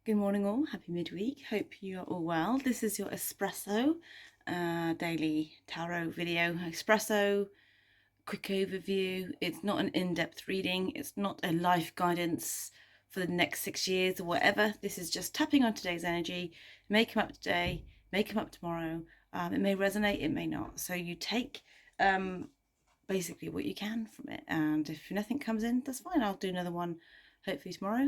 Good morning all, happy midweek, hope you are all well. This is your Espresso daily tarot video. Espresso, quick overview. It's not an in-depth reading, it's not a life guidance for the next 6 years or whatever. This is just tapping on today's energy, make them up today, make them up tomorrow. It may resonate, it may not. So you take basically what you can from it, and if nothing comes in, that's fine. I'll do another one hopefully tomorrow,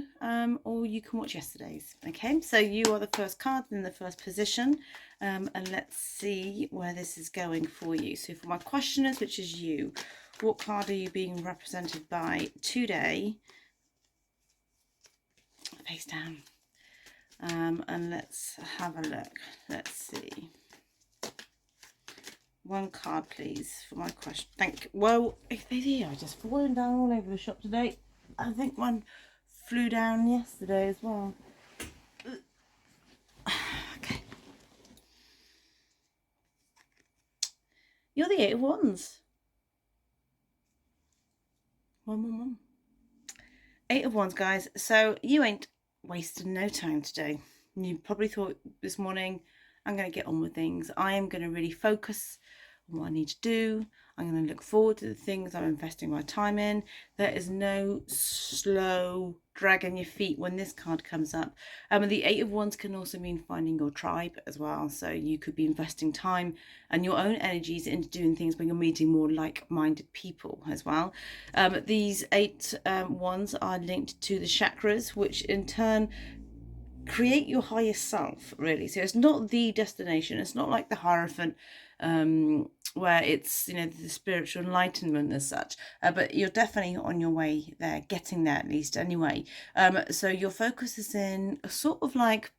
or you can watch yesterday's. Okay, so you are the first card in the first position, and let's see where this is going for you. So for my questioners, which is you, what card are you being represented by today? Face down. And let's have a look. Let's see. One card, please, for my question. Thank you. Well, if they are just falling down all over the shop today. I think one flew down yesterday as well. Okay. You're the Eight of Wands. One. Eight of Wands, guys. So you ain't wasted no time today. You probably thought this morning, I'm going to get on with things. I am going to really focus on what I need to do. I'm going to look forward to the things I'm investing my time in. There is no slow dragging your feet when this card comes up. The Eight of Wands can also mean finding your tribe as well. So you could be investing time and your own energies into doing things when you're meeting more like-minded people as well. These eight wands are linked to the chakras, which in turn create your highest self, really. So it's not the destination, it's not like the Hierophant, where it's, you know, the spiritual enlightenment as such, but you're definitely on your way there, getting there at least anyway. So your focus is in a sort of like,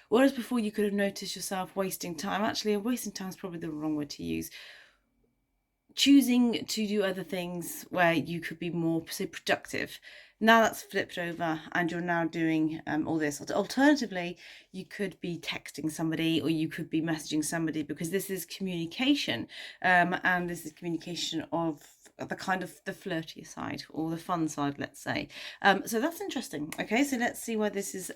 whereas before you could have noticed yourself wasting time, actually wasting time is probably the wrong word to use, choosing to do other things where you could be more, say, productive. Now that's flipped over and you're now doing all this. Alternatively, you could be texting somebody or you could be messaging somebody, because this is communication, and this is communication of the kind of the flirtier side or the fun side, let's say. So that's interesting. Okay, so let's see where this is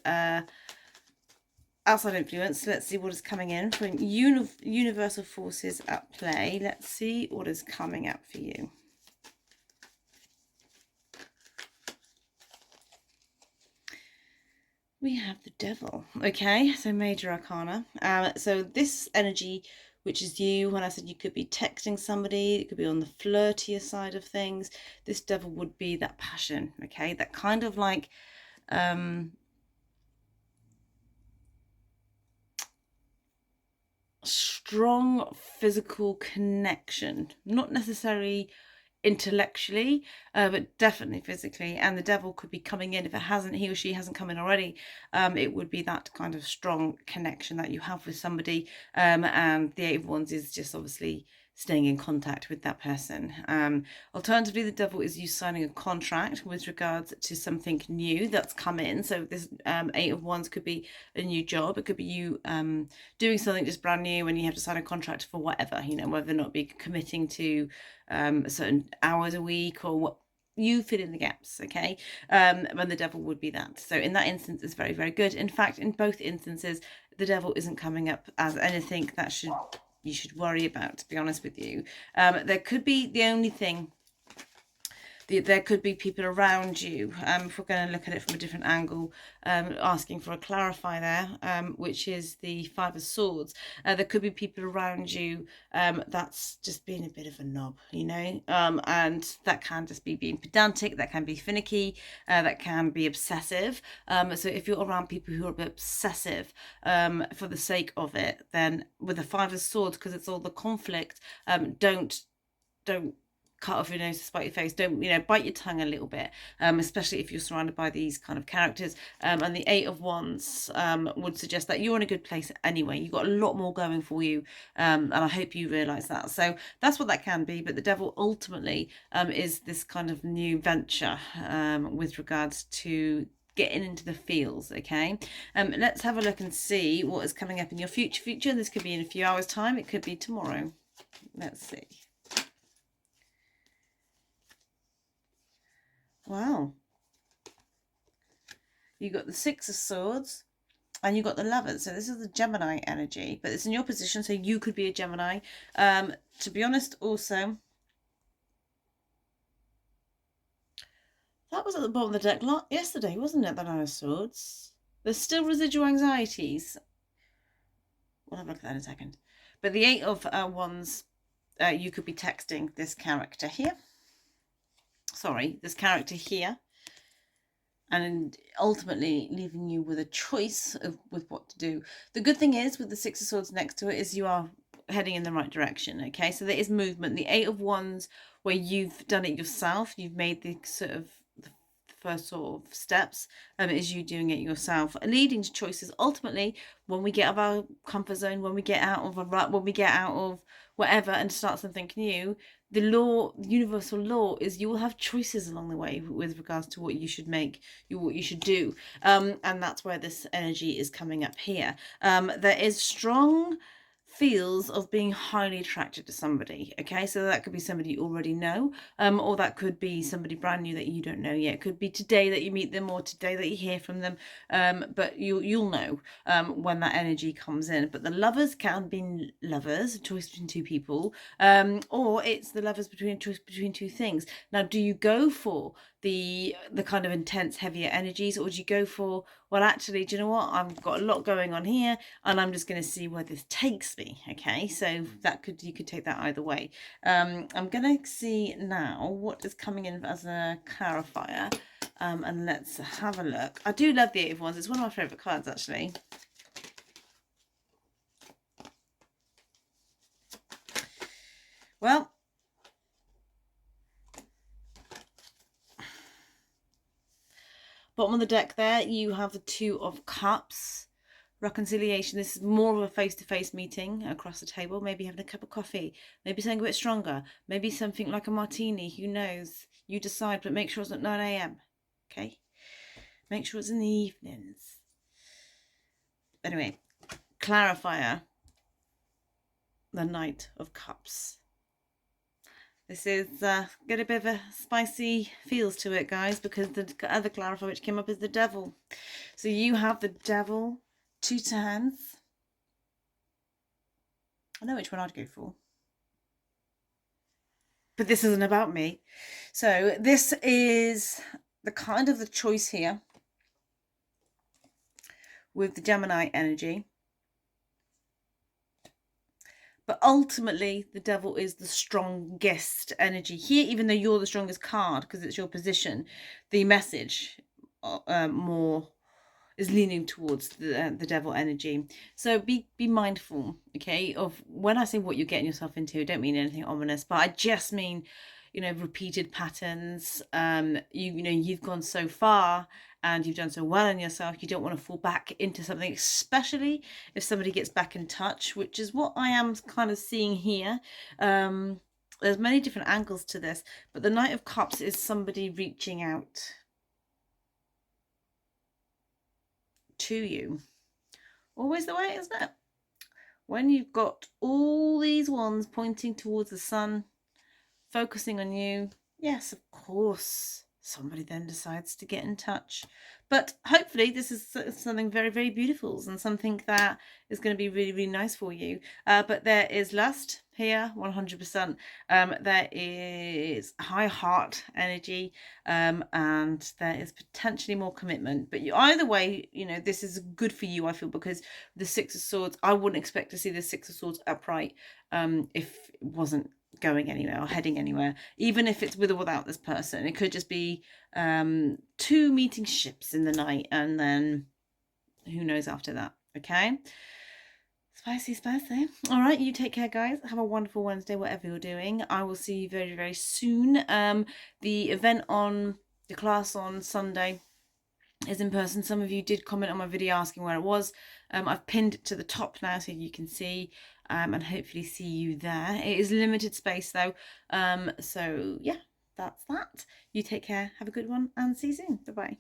outside influence. Let's see what is coming in from universal forces at play. Let's see what is coming up for you. We have the Devil. Okay, so major arcana. So this energy, which is you, when I said you could be texting somebody, it could be on the flirtier side of things. This Devil would be that passion, okay, that kind of like strong physical connection, not necessarily intellectually, but definitely physically. And the Devil could be coming in, if he or she hasn't come in already, it would be that kind of strong connection that you have with somebody, and the Eight of Wands is just obviously staying in contact with that person. Alternatively, the Devil is you signing a contract with regards to something new that's come in. So this Eight of Wands could be a new job, it could be you doing something just brand new and you have to sign a contract for whatever, you know, whether or not be committing to certain hours a week or what, you fill in the gaps. Okay, when the Devil would be that. So in that instance, it's very, very good. In fact, in both instances, the Devil isn't coming up as anything that you should worry about, to be honest with you. There could be the only thing, there could be people around you, if we're going to look at it from a different angle, asking for a clarifier there, which is the Five of Swords. There could be people around you that's just being a bit of a knob, you know, and that can just be being pedantic, that can be finicky, that can be obsessive. So if you're around people who are a bit obsessive for the sake of it, then with the Five of Swords, because it's all the conflict, don't cut off your nose to spite your face. Don't, you know, bite your tongue a little bit, especially if you're surrounded by these kind of characters. And the Eight of Wands would suggest that you're in a good place anyway. You've got a lot more going for you, and I hope you realise that. So that's what that can be. But the Devil ultimately is this kind of new venture with regards to getting into the feels. Okay, let's have a look and see what is coming up in your future. This could be in a few hours time, it could be tomorrow. Let's see. Wow. You got the Six of Swords, and you got the Lovers. So this is the Gemini energy, but it's in your position, so you could be a Gemini. To be honest, also, that was at the bottom of the deck yesterday, wasn't it? The Nine of Swords. There's still residual anxieties. We'll have a look at that in a second. But the Eight of Wands, you could be texting this character here. Sorry, this character here. And ultimately leaving you with a choice with what to do. The good thing is with the Six of Swords next to it is you are heading in the right direction. Okay, so there is movement. The Eight of Wands, where you've done it yourself, you've made the sort of the first sort of steps, is you doing it yourself, leading to choices. Ultimately, when we get out of our comfort zone, when we get out of a rut, when we get out of whatever and start something new, the law, the universal law, is you will have choices along the way with regards to what you should make, what you should do, and that's where this energy is coming up here. There is strong feels of being highly attracted to somebody. Okay, so that could be somebody you already know, or that could be somebody brand new that you don't know yet. It could be today that you meet them or today that you hear from them, but you'll know when that energy comes in. But the Lovers can be lovers, a choice between two people, or it's the Lovers between choice between two things. Now, do you go for the kind of intense, heavier energies, or do you go for, well, actually, do you know what, I've got a lot going on here and I'm just going to see where this takes me? Okay, so that you could take that either way. I'm going to see now what is coming in as a clarifier, and let's have a look. I do love the Eight of Wands. It's one of my favorite cards, actually. Well, bottom of the deck there, you have the Two of Cups. Reconciliation. This is more of a face-to-face meeting across the table. Maybe having a cup of coffee. Maybe something a bit stronger. Maybe something like a martini. Who knows? You decide, but make sure it's at 9 a.m. Okay? Make sure it's in the evenings. Anyway, clarifier. The Knight of Cups. This is got a bit of a spicy feels to it, guys, because the other clarifier which came up is the Devil. So you have the Devil, two turns. I know which one I'd go for, but this isn't about me. So this is the kind of the choice here with the Gemini energy. But ultimately, the Devil is the strongest energy here, even though you're the strongest card because it's your position. The message more is leaning towards the Devil energy. So be mindful, okay, of when I say what you're getting yourself into. I don't mean anything ominous, but I just mean, repeated patterns. You've gone so far and you've done so well in yourself, you don't want to fall back into something, especially if somebody gets back in touch, which is what I am kind of seeing here. There's many different angles to this, but the Knight of Cups is somebody reaching out to you. Always the way, isn't it? When you've got all these wands pointing towards the sun, focusing on you, yes, of course, somebody then decides to get in touch. But hopefully this is something very, very beautiful and something that is going to be really, really nice for you. But there is lust here, 100%. There is high heart energy, and there is potentially more commitment. But either way, this is good for you, I feel, because the Six of Swords, I wouldn't expect to see the Six of Swords upright if it wasn't going anywhere or heading anywhere, even if it's with or without this person. It could just be two meeting ships in the night, and then who knows after that. Okay, spicy. All right, you take care, guys. Have a wonderful Wednesday, whatever you're doing. I will see you very, very soon. The event on the class on Sunday is in person. Some of you did comment on my video asking where it was. I've pinned it to the top now so you can see, and hopefully see you there. It is limited space though, so yeah, that's that. You take care, have a good one, and see you soon. Bye bye.